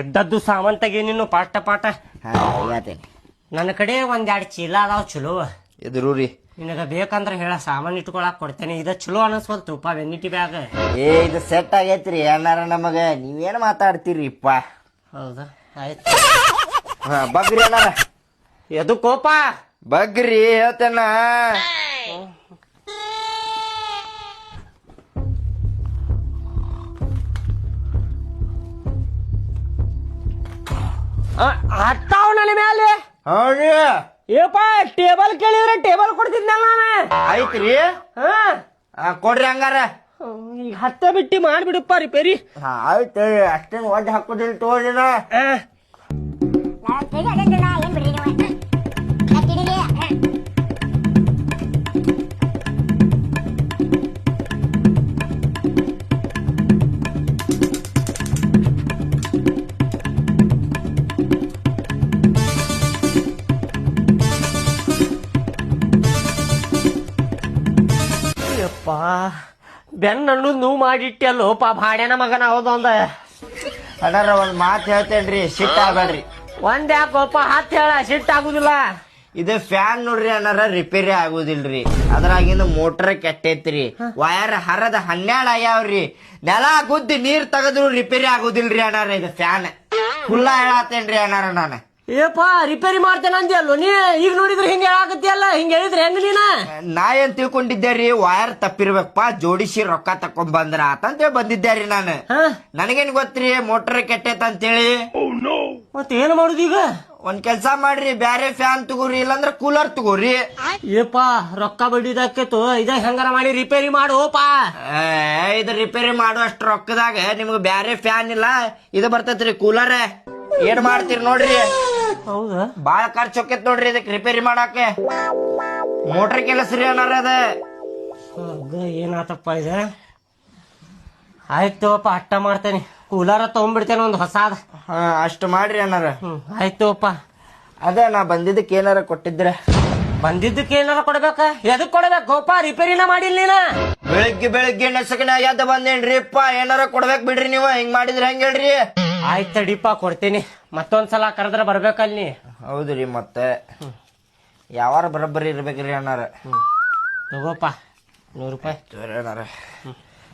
ಇದ್ದದ್ದು ಸಾಮಾನ್ ತೆಗೀನಿನ್ನು ಪಾಟ ಪಾಟ. ಹೇಳ್ತೇನೆ. ನನ್ನ ಕಡೆ ಒಂದೆರಡು ಚೀಲ ಅದಾವ ಚಲೋ. ಎದುರು ರೀ ನಿನಗ ಬೇಕಂದ್ರ ಹೇಳ, ಸಾಮಾನ್ ಇಟ್ಕೊಳಕ್ ಕೊಡ್ತೇನೆ. ಇದ ಚಲೋ ಅನಸ್ವಲ್ತುಪ್ಪ ವೆನ್ನಿಟಿ ಬ್ಯಾಗ್. ಇದು ಸೆಟ್ ಆಗೈತ್ರಿ ಅಣ್ಣಾರ ನಮಗ. ನೀವೇನ್ ಮಾತಾಡ್ತೀರಿಪ್ಪ? ಹೌದಾ, ಆಯ್ತು. ಬಗ್ರಿ ಅಣ್ಣಾರ. ಎದು ಕೋಪ ಬಗ್ರಿ ಹೇಳ್ತೇನ. ಹತ್ತಾವ ನನ್ನ ಮೇಲೆ. ಹೌದ್ರಿ. ಏಪ ಟೇಬಲ್ ಕೇಳಿದ್ರೆ ಟೇಬಲ್ ಕೊಡ್ತಿದ್ನಲ್ಲ ನಾನು. ಆಯ್ತ್ರಿ. ಕೊಡ್ರಿ ಹಂಗಾರ. ಈಗ ಹತ್ತ ಬಿಟ್ಟಿ ಮಾಡ್ಬಿಡಪ್ಪ ರಿಪೇರಿ. ಆಯ್ತು, ಅಷ್ಟೇನ್ ಒಡ್ಡ ಹಾಕೋದಿಲ್ಲ ತೋರಿನ. ಬೆನ್ನ ಅನ್ನೋದು ನೋವು ಮಾಡಿಟ್ಟಿ ಅಲ್ಲೋಪ ಭಾಡ್ಯಾನ ಮಗನ ಹೌದೊಂದ. ಅಣ್ಣಾರ ಒಂದ್ ಮಾತು ಹೇಳ್ತೇನ್ರಿ, ಸಿಟ್ಟ ಆಗ್ಬೇಡ್ರಿ. ಒಂದ್ ಯಾಕೋಪ ಹತ್ತು ಹೇಳ, ಸಿಟ್ಟು ಆಗುದಿಲ್ಲ. ಇದು ಫ್ಯಾನ್ ನೋಡ್ರಿ ಅಣ್ಣಾರ, ರಿಪೇರಿ ಆಗುದಿಲ್ರಿ. ಅದ್ರಾಗಿಂದ ಮೋಟರ್ ಕೆಟ್ಟೈತ್ರಿ, ವಯರ್ ಹರದ 12 ಆಗ್ಯಾವ್ರಿ. ನೆಲ ಗುದ್ದಿ ನೀರ್ ತೆಗೆದ್ರು ರಿಪೇರಿ ಆಗುದಿಲ್ರಿ ಅಣ್ಣಾರ. ಇದು ಫ್ಯಾನ್ ಫುಲ್ಲ ಹೇಳತ್ತೇನ್ರಿ ಅಣ್ಣಾರ ನಾನು. ಏಪಾ ರಿಪೇರಿ ಮಾಡ್ತೇನೆ ಅಂದಿ ಅಲ್ಲೋ ನೀ. ಈಗ ನೋಡಿದ್ರೆ ಹಿಂಗ ಹೇಳಾಕತ್ತಿಯಲ್ಲ, ಹಿಂಗ ಹೇಳಿದ್ರೆ ಹೆಂಗ ನೀನ? ನಾ ಏನ್ ತಿಳ್ಕೊಂಡಿದ್ದೇರಿ, ವಯರ್ ತಪ್ಪಿರ್ಬೇಕಪ್ಪ, ಜೋಡಿಸಿ ರೊಕ್ಕ ತಕೊಂಡ್ ಬಂದ್ರ ಆತಂತ ಬಂದಿದ್ದೇರಿ ನಾನು. ನನಗೇನ್ ಗೊತ್ತ್ರಿ ಮೋಟರ್ ಕೆಟ್ಟೈತ ಅಂತೇಳಿ. ಮತ್ ಏನ್ ಮಾಡುದು ಈಗ? ಒಂದ್ ಕೆಲ್ಸ ಮಾಡ್ರಿ, ಬ್ಯಾರೆ ಫ್ಯಾನ್ ತಗೋರಿ, ಇಲ್ಲಾಂದ್ರ ಕೂಲರ್ ತಗೋರಿ. ಏಪಾ ರೊಕ್ಕ ಬಡ್ಡಿದಾಕೇತು, ಇದ ಹೆಂಗಾರ ಮಾಡಿ ರಿಪೇರಿ ಮಾಡೋಪಾ. ಇದು ರಿಪೇರಿ ಮಾಡುವಷ್ಟು ರೊಕ್ಕದಾಗ ನಿಮ್ಗೆ ಬ್ಯಾರೆ ಫ್ಯಾನ್ ಇಲ್ಲ, ಇದು ಬರ್ತೈತ್ರಿ ಕೂಲರ್. ಏನ್ ಮಾಡ್ತೀರಿ ನೋಡ್ರಿ. ಹೌದಾ, ಬಾಳ ಖರ್ಚು ಹೋಕೇತ್ ನೋಡ್ರಿ ಇದಕ್ ರಿಪೇರಿ ಮಾಡಾಕ. ಮೋಟರ್ ಕೆಲಸ್ರಿ ಅನ್ನಾರ ಅದ. ಏನಾತಪ್ಪ ಇದ? ಆಯ್ತುಪ್ಪ, ಅಟ್ಟ ಮಾಡ್ತೇನೆ. ಕೂಲರ ತಗೊಂಡ್ಬಿಡ್ತೇನೆ ಒಂದ್ ಹೊಸಾದ. ಅಷ್ಟು ಮಾಡ್ರಿ ಅನ್ನಾರ. ಆಯ್ತುಪ್ಪ. ಅದ ನಾ ಬಂದಿದ್ದಕ್ಕೆ ಏನಾರ ಕೊಟ್ಟಿದ್ರೆ. ಬಂದಿದ್ದಕ್ಕೆ ಏನಾರ ಕೊಡ್ಬೇಕ? ಎದಕ್ ಕೊಡ್ಬೇಕಪ್ಪ? ರಿಪೇರಿನ ಮಾಡಿಲ್ಲ ನೀನ. ಬೆಳಿಗ್ಗೆ ನೆಸಕನ ಎದ್ದ ಬಂದೇನ್ರಿಪ್ಪ, ಏನಾರ ಕೊಡ್ಬೇಕ್ ಬಿಡ್ರಿ ನೀವು. ಹಿಂಗ್ ಮಾಡಿದ್ರೆ ಹೆಂಗ್ ಹೇಳ್ರಿ? ಆಯ್ತಡಿಪ್ಪ, ಕೊಡ್ತೀನಿ. ಮತ್ತೊಂದ್ಸಲ ಕರೆದ್ರೆ ಬರ್ಬೇಕಲ್ಲಿ. ಹೌದ್ರಿ, ಮತ್ತೆ ಯಾವಾರ ಬರೋಬ್ಬರಿ ಇರ್ಬೇಕ್ರಿ ಅಣ್ಣಾರ. ತಗೋಪ್ಪ 100 ರೂಪಾಯಿ. ಅಣ್ಣಾರ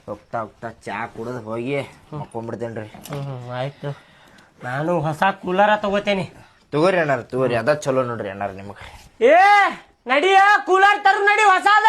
ಹೋಗ್ತಾ ಹೋಗ್ತಾ ಚಾ ಕುಡಿದ್ ಹೋಗಿ ಮಕ್ಕೊಂಡ್ಬಿಡ್ತೇನ್ರಿ. ಆಯ್ತು, ನಾನು ಹೊಸ ಕೂಲರ ತಗೋತೇನೆ. ತಗೋರಿ ಅಣ್ಣಾರ, ತಗೋರಿ, ಅದ ಚಲೋ ನೋಡ್ರಿ ಅಣ್ಣಾರ ನಿಮಗ್. ಏ ನಡಿಯ ಕೂಲರ್ ತರು ನಡಿ ಹೊಸಾದ.